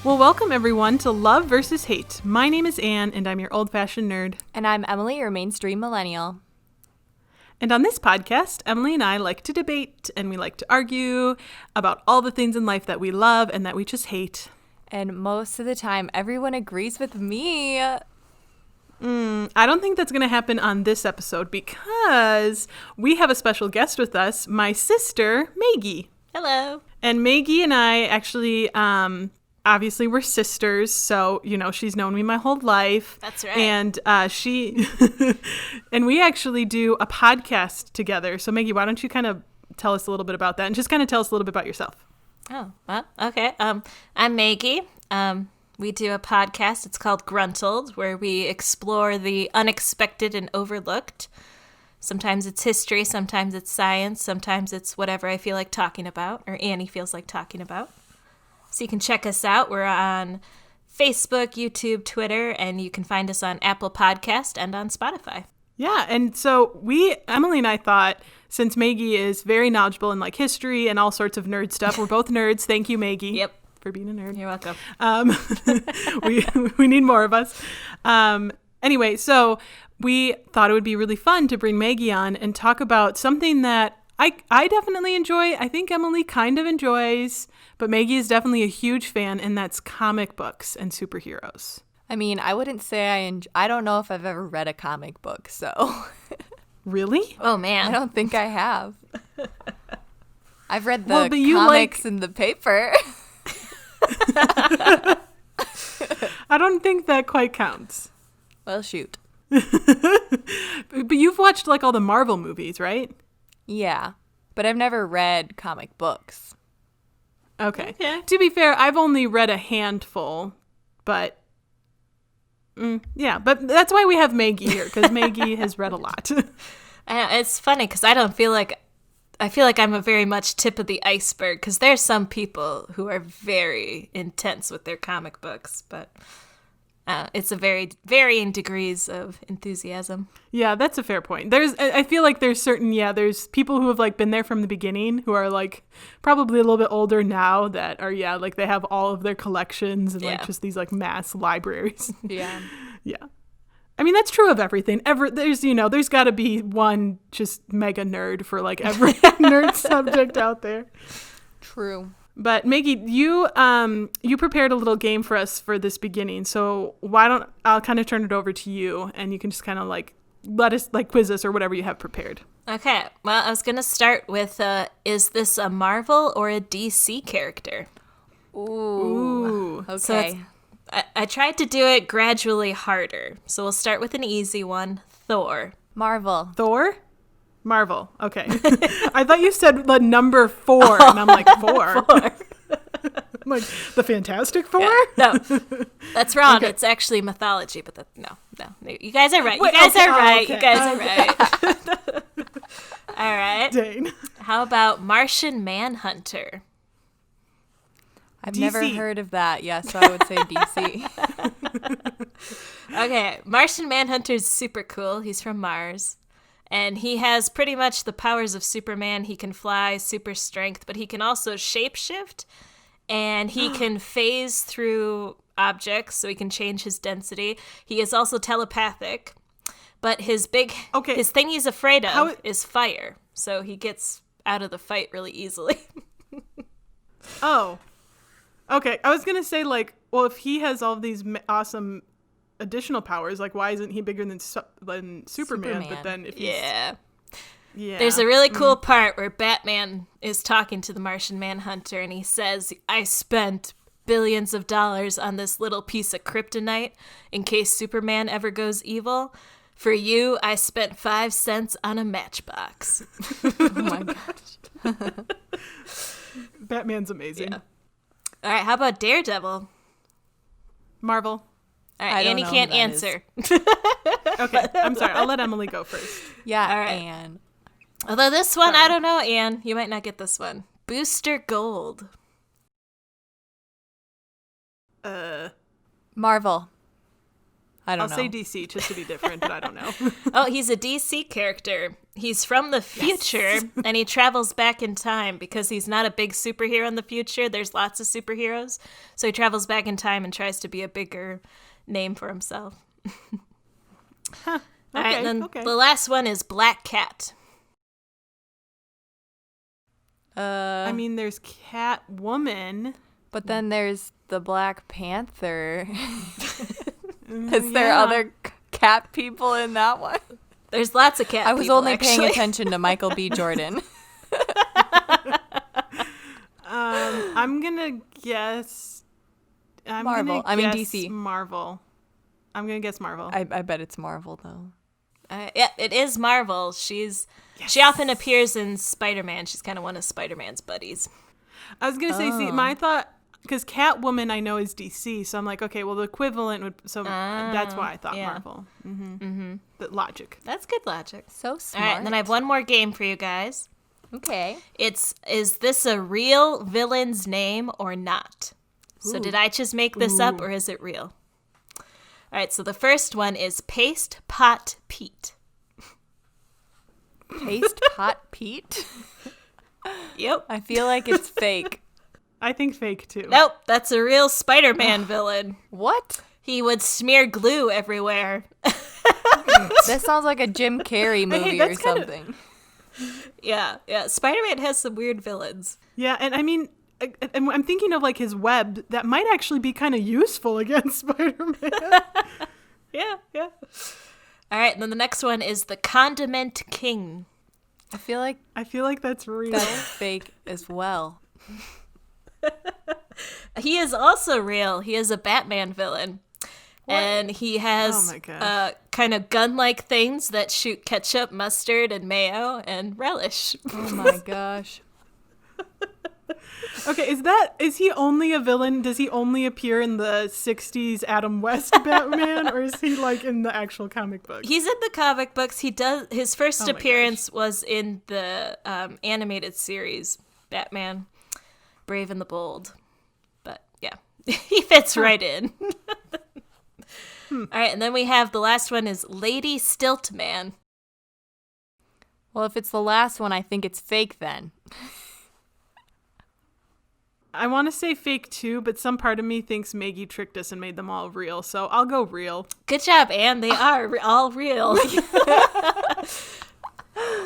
Well, welcome everyone to Love versus Hate. My name is Anne, and I'm your old-fashioned nerd. And I'm Emily, your mainstream millennial. And on this podcast, Emily and I like to debate, and we like to argue about all the things in life that we love and that we just hate. And most of the time, everyone agrees with me. I don't think that's going to happen on this episode because we have a special guest with us, my sister, Maggie. Hello. And Maggie and I actually... obviously, we're sisters, so, you know, she's known me my whole life. That's right. And and we actually do a podcast together. So, Maggie, why don't you kind of tell us a little bit about that and just kind of tell us a little bit about yourself. Oh, well, okay. I'm Maggie. We do a podcast. It's called Gruntled, where we explore the unexpected and overlooked. Sometimes it's history, sometimes it's science, sometimes it's whatever I feel like talking about, or Annie feels like talking about. So you can check us out. We're on Facebook, YouTube, Twitter, and you can find us on Apple Podcast and on Spotify. Yeah, and so Emily and I thought, since Maggie is very knowledgeable in like history and all sorts of nerd stuff, we're both nerds. Thank you, Maggie. Yep. For being a nerd. You're welcome. We need more of us. Anyway, so we thought it would be really fun to bring Maggie on and talk about something that I definitely enjoy. I think Emily kind of enjoys, but Maggie is definitely a huge fan, and that's comic books and superheroes. I mean, I wouldn't say I don't know if I've ever read a comic book, so. Really? Oh, man. I don't think I have. I've read the but you comics in the paper. I don't think that quite counts. Well, shoot. But you've watched like all the Marvel movies, right? Yeah, but I've never read comic books. Okay. To be fair, I've only read a handful, but yeah, but that's why we have Maggie here, because Maggie has read a lot. It's funny because I feel like I'm a very much tip of the iceberg, because there's some people who are very intense with their comic books, but it's a very varying degrees of enthusiasm. Yeah, that's a fair point. I feel like there's people who have like been there from the beginning who are like probably a little bit older now that are, like they have all of their collections and like just these like mass libraries. Yeah. Yeah. I mean, that's true of everything. There's got to be one just mega nerd for like every nerd subject out there. True. But Maggie, you prepared a little game for us for this beginning. So I'll kind of turn it over to you, and you can just kind of like let us like quiz us or whatever you have prepared. Okay. Well, I was going to start with, is this a Marvel or a DC character? Ooh. Okay. So I tried to do it gradually harder. So we'll start with an easy one. Thor. Marvel. Thor? Marvel. Okay. I thought you said the number 4, and I'm like, 4? 4. I'm like, the Fantastic Four? Yeah, no, that's wrong. Okay. It's actually mythology, but no. You guys are right. You guys are right. Okay. You guys are right. All right. Dang. How about Martian Manhunter? I've DC. never heard of that. Yeah, so I would say DC. Okay. Martian Manhunter's super cool. He's from Mars. And he has pretty much the powers of Superman. He can fly, super strength, but he can also shapeshift, and he can phase through objects, so he can change his density. He is also telepathic, but his thing he's afraid of is fire, so he gets out of the fight really easily. Oh. Okay. I was going to say, like, well, if he has all these awesome additional powers, like why isn't he bigger than Superman? But then if he's There's a really cool part where Batman is talking to the Martian Manhunter, and he says, I spent billions of dollars on this little piece of kryptonite in case Superman ever goes evil. For you, I spent 5 cents on a matchbox. Oh my gosh. Batman's amazing. Yeah. All right, how about Daredevil? Marvel. All right, Annie can't answer. Okay, I'm sorry. I'll let Emily go first. Yeah, all right. Anne. Although this one, I don't know, Anne. You might not get this one. Booster Gold. Marvel. I don't know. I'll say DC just to be different, but I don't know. Oh, he's a DC character. He's from the future, and he travels back in time because he's not a big superhero in the future. There's lots of superheroes. So he travels back in time and tries to be a bigger name for himself. Huh. Okay, All right, and then the last one is Black Cat. I mean, there's Catwoman. But then there's the Black Panther. Is there other cat people in that one? There's lots of cat people, I was only actually. paying attention to Michael B. Jordan. I'm going to guess... Marvel. I mean, DC. Marvel. I'm going to guess Marvel. I bet it's Marvel, though. Yeah, it is Marvel. She often appears in Spider-Man. She's kind of one of Spider-Man's buddies. I was going to say, see, my thought... Because Catwoman, I know, is DC, so I'm like, okay, well, the equivalent would... So that's why I thought Marvel. The logic. That's good logic. So smart. All right, and then I have one more game for you guys. Okay. Is this a real villain's name or not? So did I just make this up, or is it real? All right, so the first one is Paste Pot Pete. Paste Pot Pete? Yep. I feel like it's fake. I think fake, too. Nope, that's a real Spider-Man villain. What? He would smear glue everywhere. That sounds like a Jim Carrey movie or something. Yeah. Spider-Man has some weird villains. Yeah, and I mean, I'm thinking of, like, his web. That might actually be kind of useful against Spider-Man. Yeah. All right, and then the next one is the Condiment King. I feel like that's real. that's fake as well. He is also real. He is a Batman villain. What? And he has kind of gun-like things that shoot ketchup, mustard, and mayo, and relish. Oh my gosh. Okay, is he only a villain? Does he only appear in the 60s Adam West Batman, or is he, like, in the actual comic books? He's in the comic books. His first appearance was in the animated series, Batman, Brave and the Bold. But, yeah, he fits right in. All right, and then we have the last one is Lady Stiltman. Well, if it's the last one, I think it's fake then. I want to say fake too, but some part of me thinks Maggie tricked us and made them all real, so I'll go real. Good job, Anne. They are all real.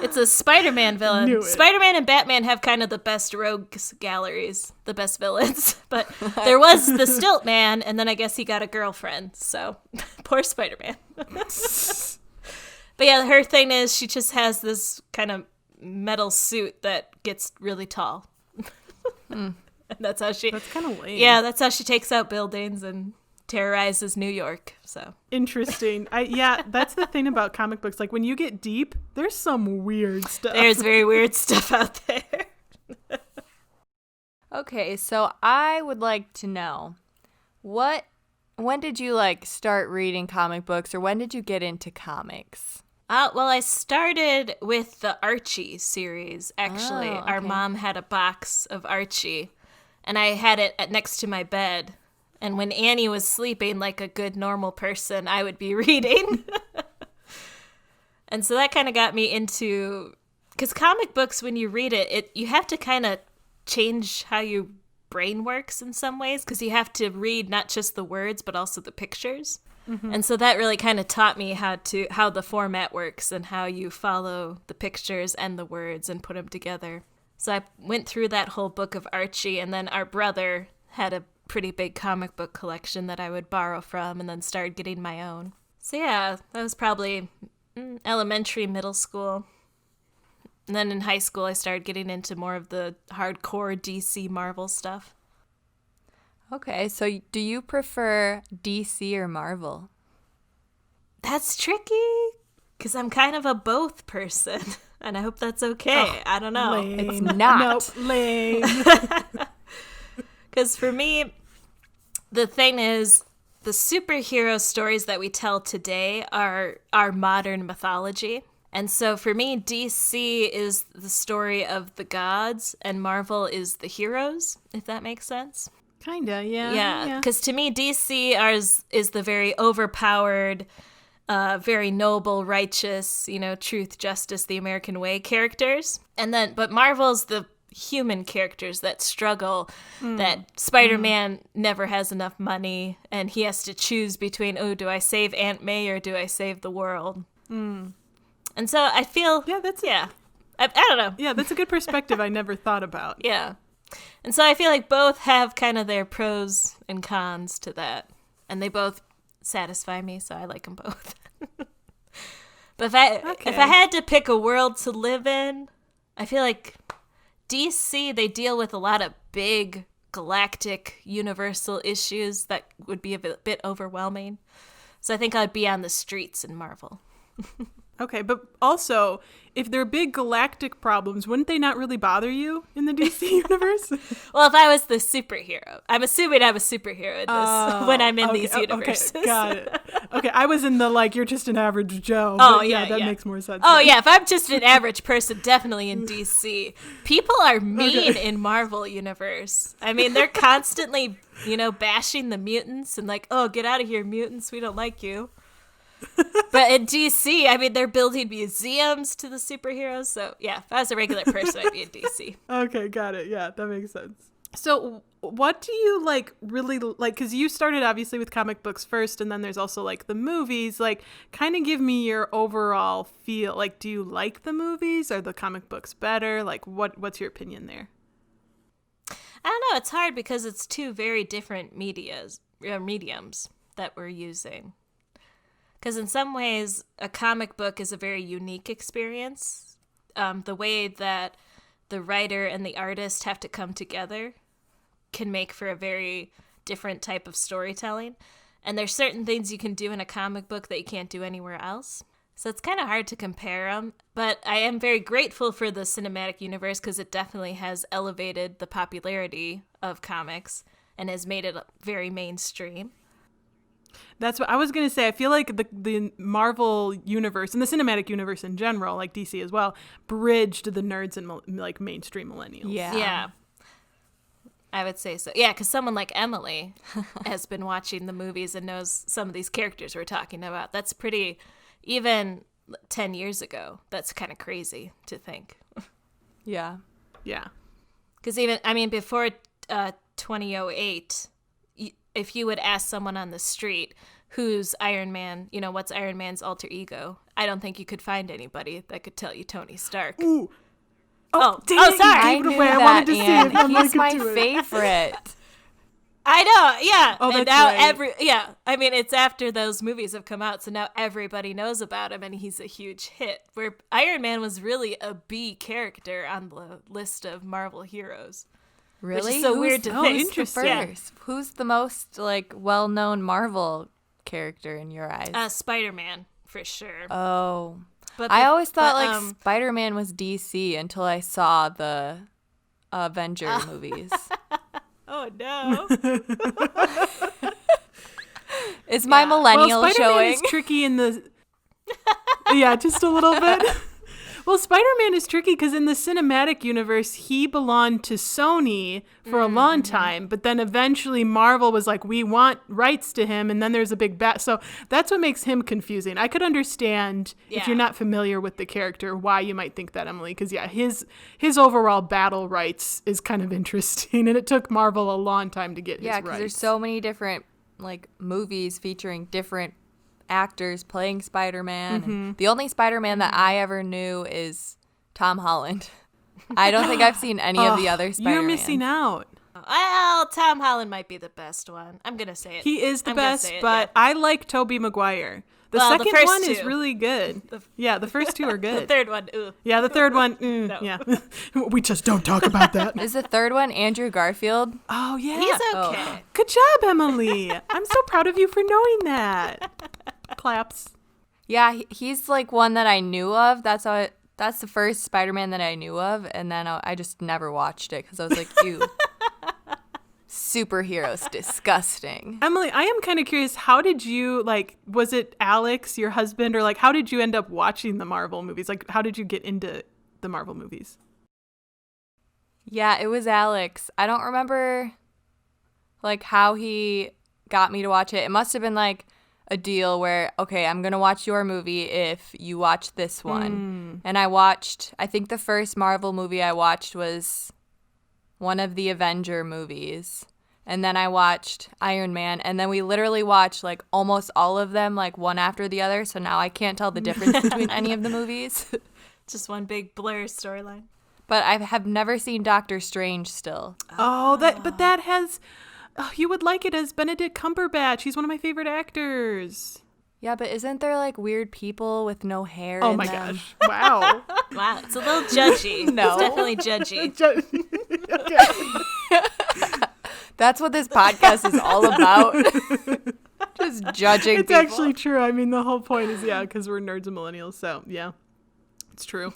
It's a Spider-Man villain. Spider-Man and Batman have kind of the best rogues galleries, the best villains. But there was the Stiltman, and then I guess he got a girlfriend. So poor Spider-Man. But yeah, her thing is she just has this kind of metal suit that gets really tall. And that's how she... That's kind of lame. Yeah, that's how she takes out buildings and terrorizes New York. So interesting. That's the thing about comic books. Like, when you get deep, there's some weird stuff. There's very weird stuff out there. Okay, so I would like to know, when did you, like, start reading comic books, or when did you get into comics? Well, I started with the Archie series, actually. Oh, okay. Our mom had a box of Archie, and I had it next to my bed. And when Annie was sleeping like a good normal person, I would be reading. And so that kind of got me into... Because comic books, when you read it, you have to kind of change how your brain works in some ways, because you have to read not just the words, but also the pictures. Mm-hmm. And so that really kind of taught me how the format works and how you follow the pictures and the words and put them together. So I went through that whole book of Archie, and then our brother had a pretty big comic book collection that I would borrow from, and then started getting my own. So yeah, that was probably elementary, middle school. And then in high school, I started getting into more of the hardcore DC Marvel stuff. Okay, so do you prefer DC or Marvel? That's tricky, because I'm kind of a both person, and I hope that's okay. Oh, I don't know. Lame. It's not. Nope, lame. Because for me, the thing is, the superhero stories that we tell today are modern mythology. And so for me, DC is the story of the gods, and Marvel is the heroes, if that makes sense. Kinda, yeah. Yeah, because to me, DC is the very overpowered, very noble, righteous, truth, justice, the American way characters. But Marvel's the human characters that struggle, that Spider-Man never has enough money, and he has to choose between, do I save Aunt May or do I save the world? And so I feel, I don't know. Yeah, that's a good perspective I never thought about. Yeah. And so I feel like both have kind of their pros and cons to that, and they both satisfy me, so I like them both. But if I had to pick a world to live in, I feel like DC, they deal with a lot of big galactic universal issues that would be a bit overwhelming. So I think I'd be on the streets in Marvel. Okay, but also, if they're big galactic problems, wouldn't they not really bother you in the DC universe? Well, if I was the superhero, I'm assuming I'm a superhero in this when I'm in these universes. Okay, got it. Okay, I was in the you're just an average Joe. That makes more sense. Oh yeah, if I'm just an average person, definitely in DC. People are mean in Marvel universe. I mean, they're constantly, bashing the mutants and get out of here, mutants. We don't like you. But in DC, I mean, they're building museums to the superheroes. So, yeah, if I was a regular person, I'd be in DC. Okay, got it. Yeah, that makes sense. So, what do you really like? Because you started obviously with comic books first, and then there's also the movies. Kind of give me your overall feel. Do you like the movies? Are the comic books better? What's your opinion there? I don't know. It's hard because it's two very different mediums that we're using. Because in some ways, a comic book is a very unique experience. The way that the writer and the artist have to come together can make for a very different type of storytelling. And there's certain things you can do in a comic book that you can't do anywhere else. So it's kind of hard to compare them. But I am very grateful for the cinematic universe because it definitely has elevated the popularity of comics and has made it very mainstream. That's what I was going to say. I feel like the Marvel universe and the cinematic universe in general, like DC as well, bridged the nerds and mainstream millennials. Yeah. I would say so. Yeah, because someone like Emily has been watching the movies and knows some of these characters we're talking about. That's pretty, even 10 years ago, that's kind of crazy to think. Yeah. Yeah. Because before 2008, if you would ask someone on the street who's Iron Man, what's Iron Man's alter ego, I don't think you could find anybody that could tell you Tony Stark. Ooh. Sorry. I knew that, wanted to see if he's my could do it. favorite. I know, yeah. Oh, and that's now right. It's after those movies have come out, so now everybody knows about him, and he's a huge hit. Where Iron Man was really a B character on the list of Marvel heroes. Really? Which is so weird to think. Interesting. Yeah. Who's the most well-known Marvel character in your eyes? Spider-Man, for sure. Oh. But I always thought Spider-Man was DC until I saw the Avenger movies. Oh no. Is my millennial Spider-Man showing? is tricky in the yeah, just a little bit. Well, Spider-Man is tricky because in the cinematic universe, he belonged to Sony for a long time, but then eventually Marvel was like, we want rights to him, and then there's a big so that's what makes him confusing. I could understand if you're not familiar with the character why you might think that, Emily, because his overall battle rights is kind of interesting, and it took Marvel a long time to get his rights. Yeah, because there's so many different movies featuring different actors playing Spider-Man. Mm-hmm. The only Spider-Man that I ever knew is Tom Holland. I don't think I've seen any of the other Spider-Man. You're missing out. Well, Tom Holland might be the best one. I'm going to say it. He is the I'm gonna best, say it, but yeah. I like Tobey Maguire. The Well, the second first one is two. really good. The first two are good. The third one, ooh. Yeah, the third one, No. yeah. We just don't talk about that. Is the third one Andrew Garfield? Oh, yeah. He's okay. Good job, Emily. I'm so proud of you for knowing that. Claps. Yeah, he's one that I knew of. That's the first Spider-Man that I knew of, and then I just never watched it because I was like, ew. Superheroes, disgusting. Emily, I am kind of curious, how did you, was it Alex, your husband, or how did you end up watching the Marvel movies? How did you get into the Marvel movies? Yeah, it was Alex. I don't remember, how he got me to watch it. It must have been, a deal where, okay, I'm going to watch your movie if you watch this one. And I think the first Marvel movie I watched was one of the Avenger movies. And then I watched Iron Man, and then we literally watched like almost all of them like one after the other. So now I can't tell the difference between any of the movies. Just one big blur storyline. But I have never seen Doctor Strange still. But that has, you would like it as Benedict Cumberbatch. He's one of my favorite actors. Yeah, but isn't there like weird people with no hair Oh in my them? gosh. Wow. Wow, it's a little judgy. No. It's definitely judgy. Okay. That's what this podcast is all about. Just judging It's people. actually true. I mean, the whole point is, because we're nerds and millennials. So, yeah, it's true.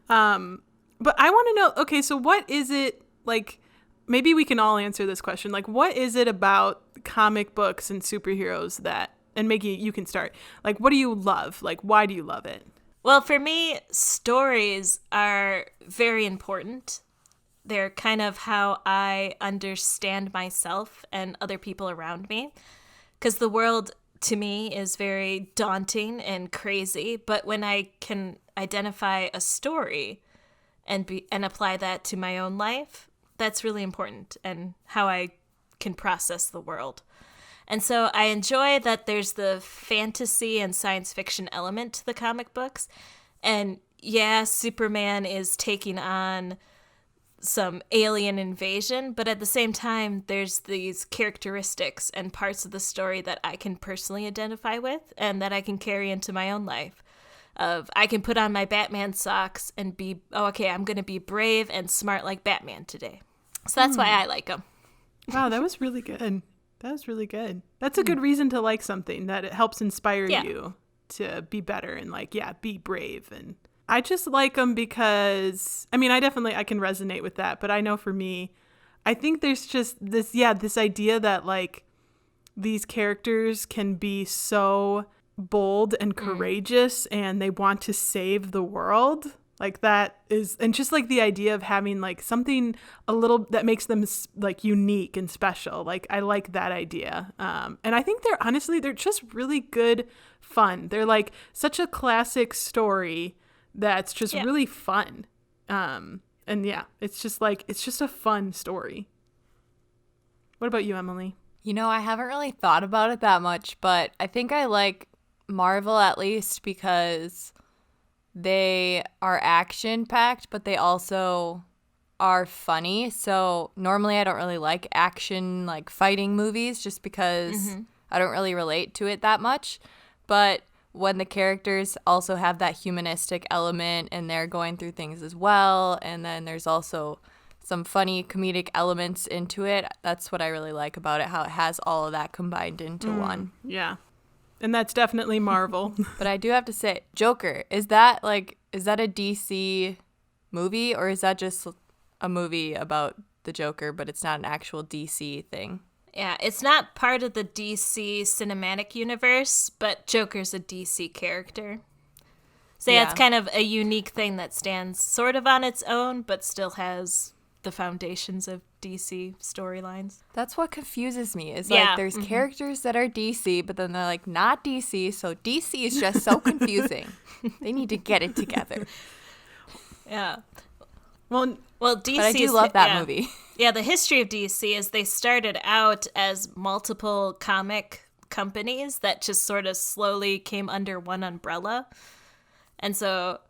But I want to know, okay, so what is it, like, maybe we can all answer this question. Like, what is it about comic books and superheroes that, and Maggie, you can start. Like, what do you love? Like, why do you love it? Well, for me, stories are very important. They're kind of how I understand myself and other people around me. Because the world, to me, is very daunting and crazy. But when I can identify a story and apply that to my own life, that's really important and how I can process the world. And so I enjoy that there's the fantasy and science fiction element to the comic books. And yeah, Superman is taking on some alien invasion, but at the same time, there's these characteristics and parts of the story that I can personally identify with and that I can carry into my own life. I can put on my Batman socks and be, I'm going to be brave and smart like Batman today. So that's why I like them. Wow, that was really good. That was really good. That's a good reason to like something, that it helps inspire you to be better and be brave. And I just like them because, I mean, I can resonate with that. But I know for me, I think there's just this idea that like these characters can be so bold and courageous and they want to save the world. Like that is, and just like the idea of having like something a little that makes them like unique and special. Like I like that idea. And I think they're just really good fun. They're like such a classic story that's just really fun. It's just a fun story. What about you, Emily? You know, I haven't really thought about it that much, but I think I like Marvel at least because they are action-packed, but they also are funny. So normally I don't really like action, like fighting movies just because I don't really relate to it that much. But when the characters also have that humanistic element and they're going through things as well, and then there's also some funny comedic elements into it, that's what I really like about it, how it has all of that combined into one. Yeah. And that's definitely Marvel. But I do have to say, Joker, is that a DC movie, or is that just a movie about the Joker, but it's not an actual DC thing? Yeah, it's not part of the DC cinematic universe, but Joker's a DC character. So it's kind of a unique thing that stands sort of on its own, but still has the foundations of DC storylines. That's what confuses me. Is like there's characters that are DC, but then they're like not DC, so DC is just so confusing. They need to get it together. Yeah. Well, DC. But I do love that movie. Yeah, the history of DC is they started out as multiple comic companies that just sort of slowly came under one umbrella. And so,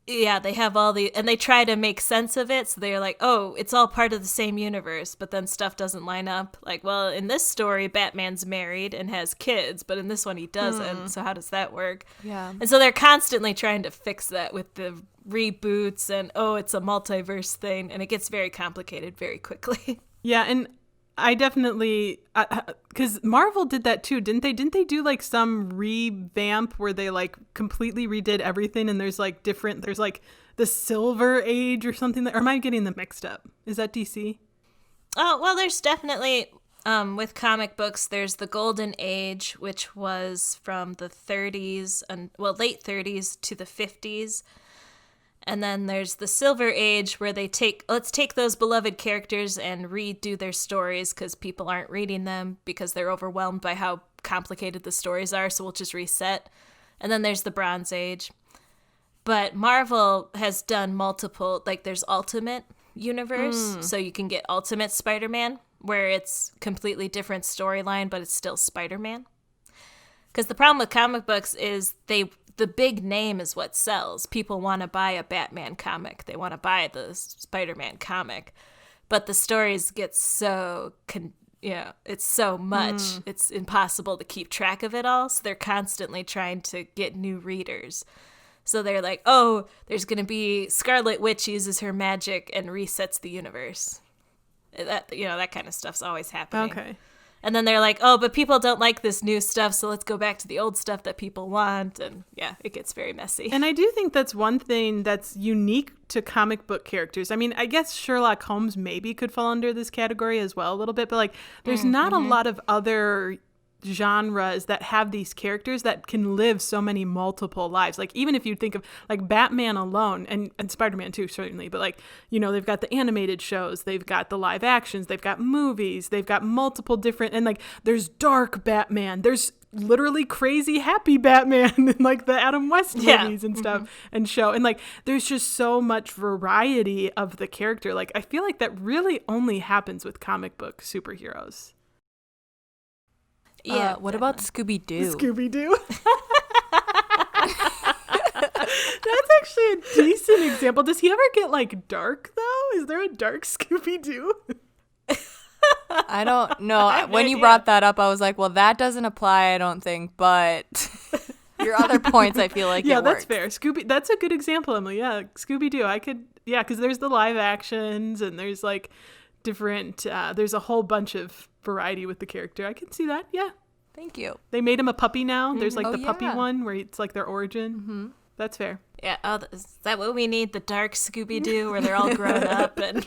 they have and they try to make sense of it. So they're like, oh, it's all part of the same universe, but then stuff doesn't line up. Like, well, in this story, Batman's married and has kids, but in this one he doesn't. So how does that work? Yeah. And so they're constantly trying to fix that with the reboots and, it's a multiverse thing. And it gets very complicated very quickly. Yeah, and I definitely, because Marvel did that too, didn't they? Didn't they do like some revamp where they like completely redid everything and there's like the Silver Age or something? Or am I getting them mixed up? Is that DC? Oh, well, there's definitely, with comic books, there's the Golden Age, which was from the 30s, late 30s to the 50s. And then there's the Silver Age where let's take those beloved characters and redo their stories because people aren't reading them because they're overwhelmed by how complicated the stories are, so we'll just reset. And then there's the Bronze Age. But Marvel has done multiple, like there's Ultimate Universe, so you can get Ultimate Spider-Man, where it's completely different storyline, but it's still Spider-Man. Because the problem with comic books is the big name is what sells. People want to buy a Batman comic. They want to buy the Spider-Man comic. But the stories get so, it's so much. It's impossible to keep track of it all. So they're constantly trying to get new readers. So they're like, oh, there's going to be Scarlet Witch uses her magic and resets the universe. That kind of stuff's always happening. Okay. And then they're like, oh, but people don't like this new stuff, so let's go back to the old stuff that people want. And yeah, it gets very messy. And I do think that's one thing that's unique to comic book characters. I mean, I guess Sherlock Holmes maybe could fall under this category as well a little bit, but like there's not a lot of other genres that have these characters that can live so many multiple lives. Like even if you think of like Batman alone and Spider-Man too, certainly, but like, they've got the animated shows, they've got the live actions, they've got movies, they've got multiple different, and like there's dark Batman, there's literally crazy happy Batman and like the Adam West movies and stuff and show, and like there's just so much variety of the character. Like I feel like that really only happens with comic book superheroes. Yeah. What about Scooby-Doo? Scooby-Doo? That's actually a decent example. Does he ever get like dark though? Is there a dark Scooby-Doo? I don't know. When you brought that up, I was like, well, that doesn't apply, I don't think. But your other points, I feel like yeah, it that's works. fair. That's a good example, Emily. Yeah, Scooby-Doo. Because there's the live actions and there's like different, there's a whole bunch of variety with the character. I can see that. Yeah. Thank you. They made him a puppy now. There's like Oh, the puppy yeah. one where it's like their origin. That's fair. Yeah, is that what we need? The dark Scooby-Doo where they're all grown up and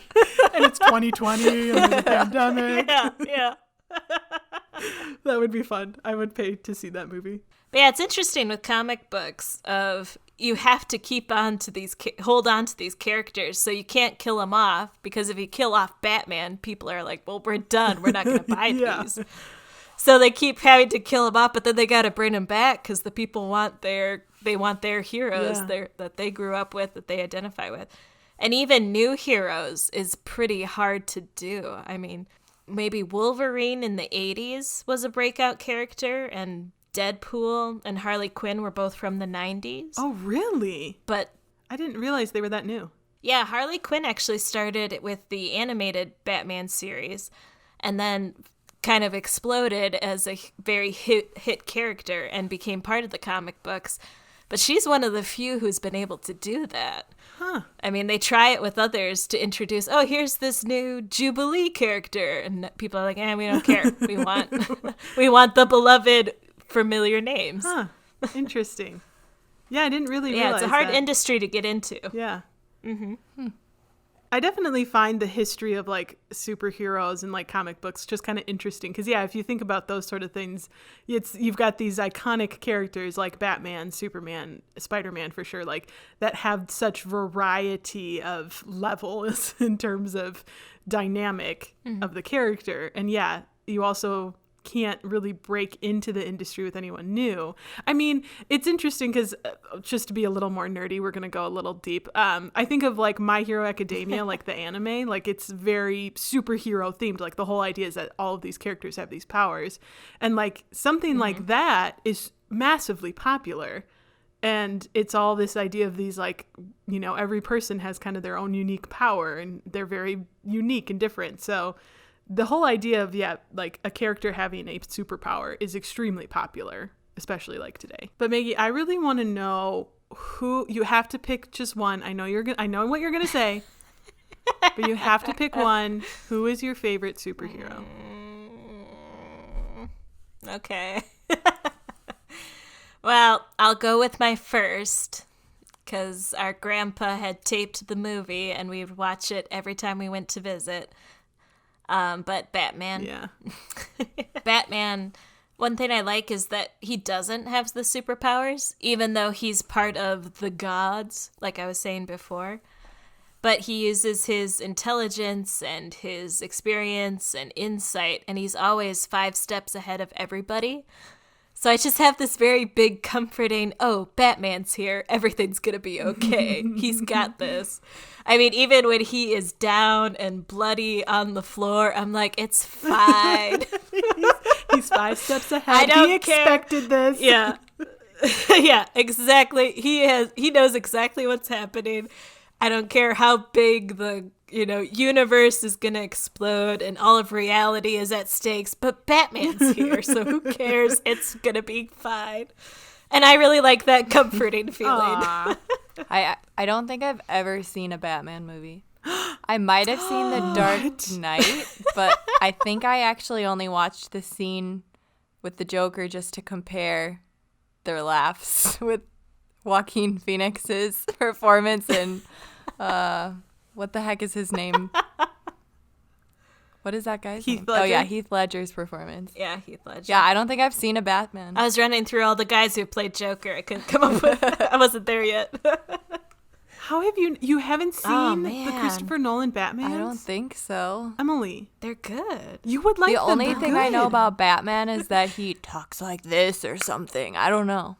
And it's 2020 and there's a pandemic. yeah. That would be fun. I would pay to see that movie. But yeah, it's interesting with comic books of you have to keep on to hold on to these characters, so you can't kill them off, because if you kill off Batman, people are like, well, we're done. We're not going to buy these. So they keep having to kill him off, but then they got to bring him back because the people want their heroes that they grew up with, that they identify with. And even new heroes is pretty hard to do. I mean, maybe Wolverine in the 80s was a breakout character, and Deadpool and Harley Quinn were both from the 90s. Oh, really? But I didn't realize they were that new. yeah, Harley Quinn actually started with the animated Batman series and then kind of exploded as a very hit character and became part of the comic books. But she's one of the few who's been able to do that. Huh. I mean, they try it with others to introduce, oh, here's this new Jubilee character. And people are like, we don't care. We want the beloved familiar names. Huh. Interesting. Yeah, I didn't really realize Yeah, it's a hard that. industry to get into. Yeah. I definitely find the history of like superheroes and like comic books just kind of interesting because if you think about those sort of things, you've got these iconic characters like Batman, Superman, Spider-Man for sure, like that have such variety of levels in terms of dynamic of the character, and you also can't really break into the industry with anyone new. I mean, it's interesting because just to be a little more nerdy, we're going to go a little deep. I think of like My Hero Academia, like the anime, like it's very superhero themed. Like the whole idea is that all of these characters have these powers, and like something like that is massively popular. And it's all this idea of these, like, every person has kind of their own unique power and they're very unique and different. So the whole idea of, like a character having a superpower is extremely popular, especially like today. But Maggie, I really want to know who you have to pick just one. I know what you're going to say, but you have to pick one. Who is your favorite superhero? Okay. Well, I'll go with my first because our grandpa had taped the movie and we'd watch it every time we went to visit. But Batman. Yeah. Batman, one thing I like is that he doesn't have the superpowers, even though he's part of the gods, like I was saying before. but he uses his intelligence and his experience and insight, and he's always 5 steps ahead of everybody. So I just have this very big comforting, oh, Batman's here. Everything's going to be okay. He's got this. I mean, even when he is down and bloody on the floor, I'm like, it's fine. He's 5 steps ahead. I don't he expected this. Yeah. Yeah, exactly. He knows exactly what's happening. I don't care how big the universe is going to explode and all of reality is at stakes, but Batman's here, so who cares? It's going to be fine. And I really like that comforting feeling. I don't think I've ever seen a Batman movie. I might have seen The Dark Knight, but I think I actually only watched the scene with the Joker just to compare their laughs with Joaquin Phoenix's performance and what the heck is his name? What is that guy's name? Ledger? Oh, yeah, Heath Ledger's performance. Yeah, Heath Ledger. Yeah, I don't think I've seen a Batman. I was running through all the guys who played Joker. I couldn't come up with I wasn't there yet. How have you haven't seen the man. Christopher Nolan Batman? I don't think so. Emily, They're good. you would like The them. only They're thing I know good. about Batman is that he talks like this or something. I don't know.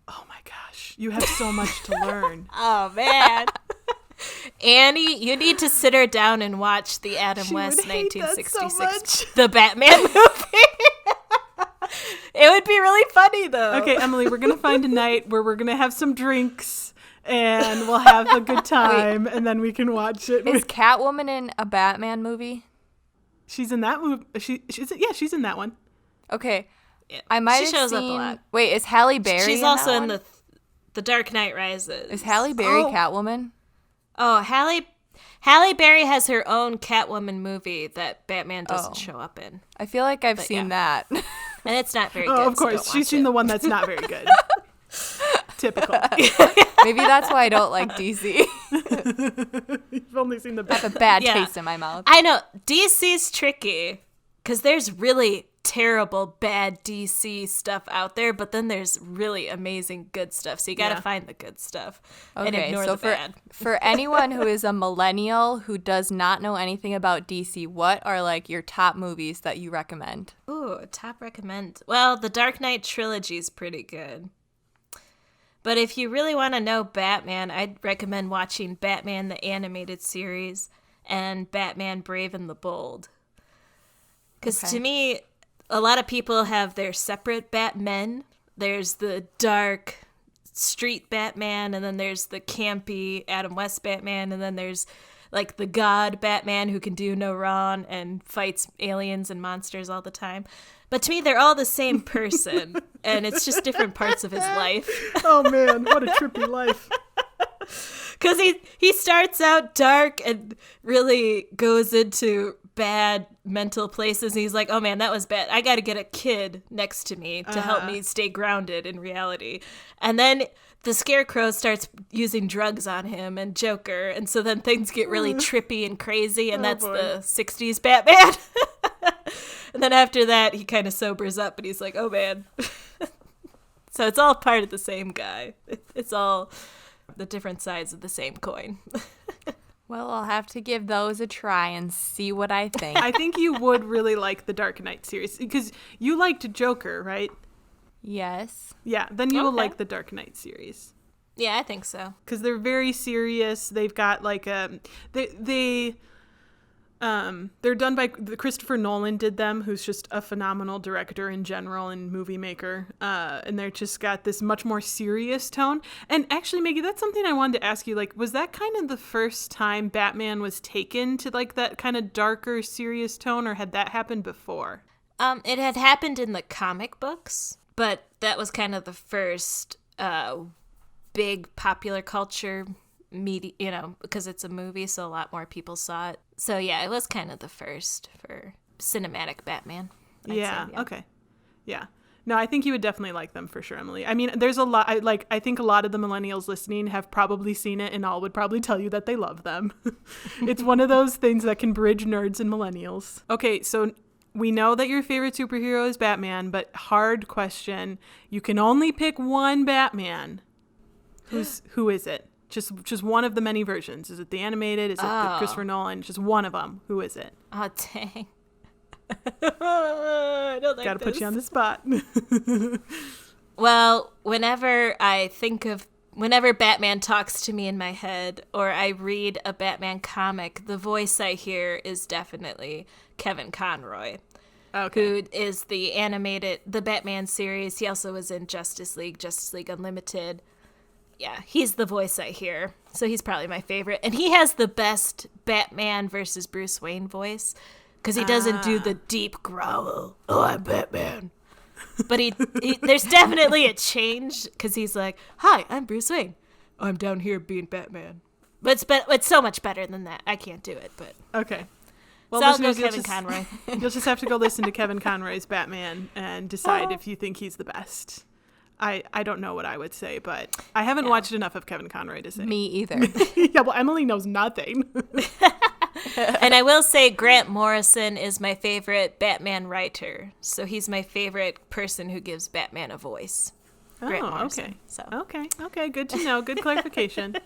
Oh my gosh, you have so much to learn. Oh, man. Annie, you need to sit her down and watch the Adam She West would hate that so 1966, much. the Batman movie. It would be really funny, though. Okay, Emily, we're gonna find a night where we're gonna have some drinks and we'll have a good time, and then we can watch it. Is Catwoman in a Batman movie? She's in that movie. She's in that one. Okay. Yeah. I might She have shows seen... up a lot. Wait, is Halle Berry She's in also that in one? the Dark Knight Rises. Is Halle Berry Oh. Catwoman? Oh, Halle Berry has her own Catwoman movie that Batman doesn't Oh. show up in. I feel like I've seen that. And it's not very Oh, good. of course, so she's seen the one that's not very good. Typical. Maybe that's why I don't like DC. You've only seen the I have best. a bad Yeah. taste in my mouth. I know. DC's tricky because there's really terrible, bad DC stuff out there, but then there's really amazing good stuff. So you got to Yeah. find the good stuff and Okay, ignore so the bad. for anyone who is a millennial who does not know anything about DC, what are like your top movies that you recommend? Ooh, top recommend. Well, the Dark Knight trilogy is pretty good. But if you really want to know Batman, I'd recommend watching Batman the Animated Series and Batman Brave and the Bold. Because Okay. to me, a lot of people have their separate Batmen. There's the dark street Batman, and then there's the campy Adam West Batman, and then there's like the god Batman who can do no wrong and fights aliens and monsters all the time. But to me, they're all the same person, and it's just different parts of his life. Oh man, what a trippy life. Because he starts out dark and really goes into bad mental places. And he's like, oh man, that was bad. I got to get a kid next to me to help me stay grounded in reality. And then the Scarecrow starts using drugs on him and Joker. And so then things get really trippy and crazy. And that's boy. the 60s Batman. And then after that, he kind of sobers up and he's like, oh man. So it's all part of the same guy. It's all the different sides of the same coin. Well, I'll have to give those a try and see what I think. I think you would really like the Dark Knight series because you liked Joker, right? Yes. Yeah, then you will Okay. like the Dark Knight series Yeah, I think so. because they're very serious. They've got like they're done by Christopher Nolan did them, who's just a phenomenal director in general and movie maker. And they're just got this much more serious tone. And actually, Maggie, that's something I wanted to ask you. Like, was that kind of the first time Batman was taken to like that kind of darker, serious tone, or had that happened before? It had happened in the comic books, but that was kind of the first big popular culture media, because it's a movie, so a lot more people saw it. So yeah, it was kind of the first for cinematic Batman. I'd Yeah, say, okay. Yeah. No, I think you would definitely like them for sure, Emily. I mean, there's a lot, I think a lot of the millennials listening have probably seen it and all would probably tell you that they love them. It's one of those things that can bridge nerds and millennials. Okay, so we know that your favorite superhero is Batman, but hard question. You can only pick one Batman. Who is it? Just one of the many versions. Is it the animated? Is it the Christopher Nolan? Just one of them. Who is it? Oh, dang. I don't like Gotta this. put you on the spot. Well, whenever Batman talks to me in my head or I read a Batman comic, the voice I hear is definitely Kevin Conroy, who is the Batman series. He also was in Justice League Unlimited. Yeah, he's the voice I hear. So he's probably my favorite. And he has the best Batman versus Bruce Wayne voice because he doesn't do the deep growl. Oh, I'm Batman. But he there's definitely a change because he's like, "Hi, I'm Bruce Wayne. I'm down here being Batman." But it's so much better than that. I can't do it, but okay. Well, so I'll go listeners, Kevin Conroy. You'll just have to go listen to Kevin Conroy's Batman and decide if you think he's the best. I don't know what I would say, but I haven't watched enough of Kevin Conroy to say. Me either. Yeah, well, Emily knows nothing. And I will say Grant Morrison is my favorite Batman writer. So he's my favorite person who gives Batman a voice. Grant Morrison. Okay. So. Okay, good to know. Good clarification.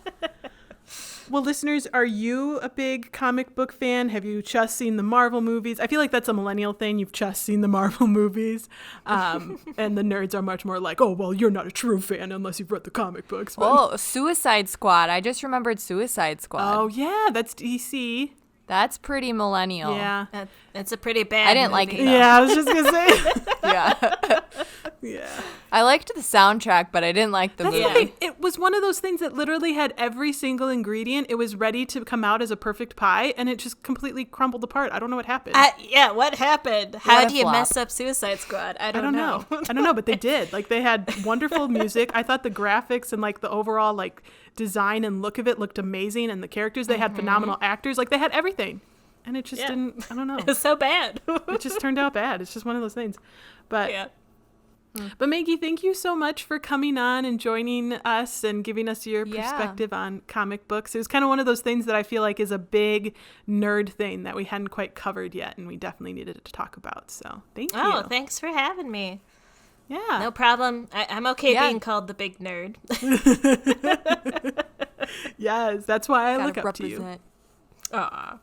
Well, listeners, are you a big comic book fan? Have you just seen the Marvel movies? I feel like that's a millennial thing. You've just seen the Marvel movies. And the nerds are much more like, oh, well, you're not a true fan unless you've read the comic books. But... Oh, Suicide Squad. I just remembered Suicide Squad. Oh, yeah, that's DC. That's pretty millennial. Yeah. That's a pretty bad I didn't movie. like it, though. Yeah, I was just going to say. Yeah. Yeah. I liked the soundtrack, but I didn't like the That's movie. the thing. It was one of those things that literally had every single ingredient. It was ready to come out as a perfect pie, and it just completely crumbled apart. I don't know what happened. Yeah, what happened? How What a do you flop. mess up Suicide Squad? I don't know. I don't know, but they did. Like, they had wonderful music. I thought the graphics and, like, the overall, like, design and look of it looked amazing, and the characters, they had phenomenal actors. Like, they had everything. And it just didn't, I don't know. It was so bad. It just turned out bad. It's just one of those things. But Yeah. But Maggie, thank you so much for coming on and joining us and giving us your Yeah. perspective on comic books. It was kind of one of those things that I feel like is a big nerd thing that we hadn't quite covered yet, and we definitely needed to talk about. So thank you. Oh, thanks for having me. Yeah. No problem. I'm okay Yeah. being called the big nerd. Yes, that's why I Gotta look up to you. represent. Aw.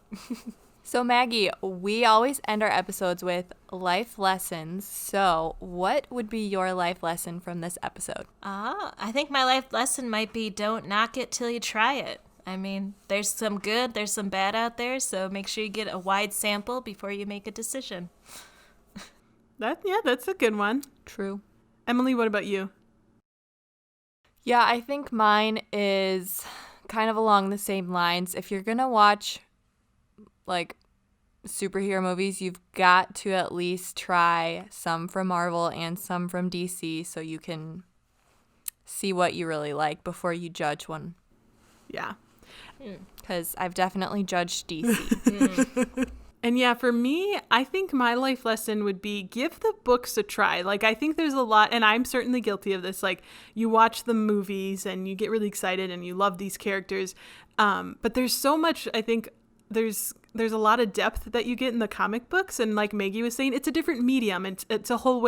So, Maggie, we always end our episodes with life lessons. So, what would be your life lesson from this episode? I think my life lesson might be don't knock it till you try it. I mean, there's some good, there's some bad out there, so make sure you get a wide sample before you make a decision. That's a good one. True. Emily, what about you? Yeah, I think mine is kind of along the same lines. If you're going to watch, like, superhero movies, you've got to at least try some from Marvel and some from DC so you can see what you really like before you judge one. Yeah. Because I've definitely judged DC. And yeah, for me, I think my life lesson would be give the books a try. Like, I think there's a lot, and I'm certainly guilty of this. Like, you watch the movies and you get really excited and you love these characters. But there's so much, I think, there's a lot of depth that you get in the comic books. And like Maggie was saying, it's a different medium. It's a whole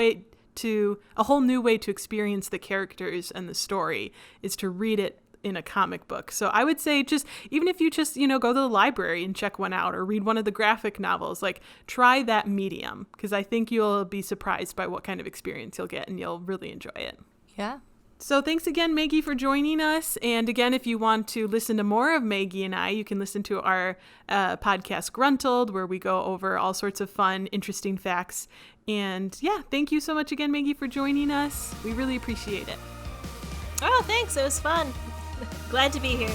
new way to experience the characters and the story is to read it in a comic book. So I would say just, even if you just, go to the library and check one out or read one of the graphic novels, like try that medium, because I think you'll be surprised by what kind of experience you'll get and you'll really enjoy it. Yeah. So thanks again, Maggie, for joining us. And again, if you want to listen to more of Maggie and I, you can listen to our podcast Gruntled, where we go over all sorts of fun, interesting facts. And yeah, thank you so much again, Maggie, for joining us. We really appreciate it. Oh, thanks. It was fun. Glad to be here.